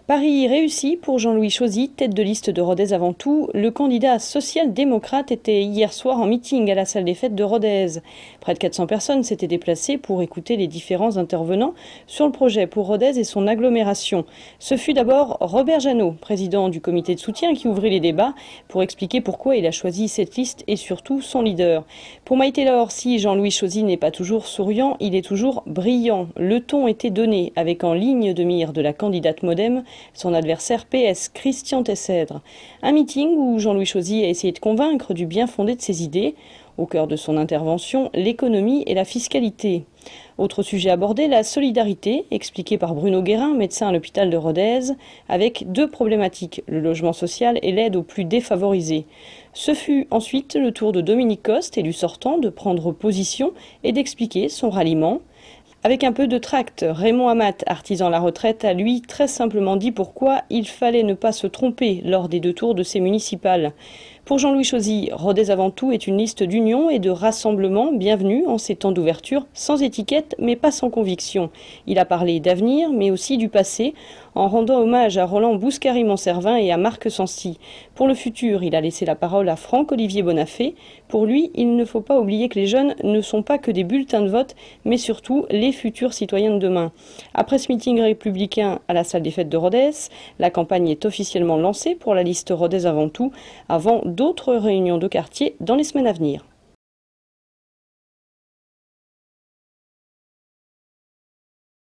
Pari réussi pour Jean-Louis Chauzy, tête de liste de Rodez avant tout. Le candidat social-démocrate était hier soir en meeting à la salle des fêtes de Rodez. Près de 400 personnes s'étaient déplacées pour écouter les différents intervenants sur le projet pour Rodez et son agglomération. Ce fut d'abord Robert Jeannot, président du comité de soutien, qui ouvrit les débats pour expliquer pourquoi il a choisi cette liste et surtout son leader. Pour Maïté Laure, si Jean-Louis Chauzy n'est pas toujours souriant, il est toujours brillant. Le ton était donné avec en ligne de mire de la candidate MoDem son adversaire PS, Christian Tessèdre. Un meeting où Jean-Louis Chauzy a essayé de convaincre du bien fondé de ses idées. Au cœur de son intervention, l'économie et la fiscalité. Autre sujet abordé, la solidarité, expliquée par Bruno Guérin, médecin à l'hôpital de Rodez, avec deux problématiques, le logement social et l'aide aux plus défavorisés. Ce fut ensuite le tour de Dominique Coste, élu sortant, de prendre position et d'expliquer son ralliement. Avec un peu de tract, Raymond Amat, artisan à la retraite, a lui très simplement dit pourquoi il fallait ne pas se tromper lors des deux tours de ces municipales. Pour Jean-Louis Chauzy, Rodez avant tout est une liste d'union et de rassemblement bienvenue en ces temps d'ouverture, sans étiquette mais pas sans conviction. Il a parlé d'avenir mais aussi du passé, en rendant hommage à Roland Bouscary-Monservin et à Marc Sancy. Pour le futur, il a laissé la parole à Franck-Olivier Bonafé. Pour lui, il ne faut pas oublier que les jeunes ne sont pas que des bulletins de vote, mais surtout les futurs citoyens de demain. Après ce meeting républicain à la salle des fêtes de Rodez, la campagne est officiellement lancée pour la liste Rodez avant tout, avant d'autres réunions de quartier dans les semaines à venir.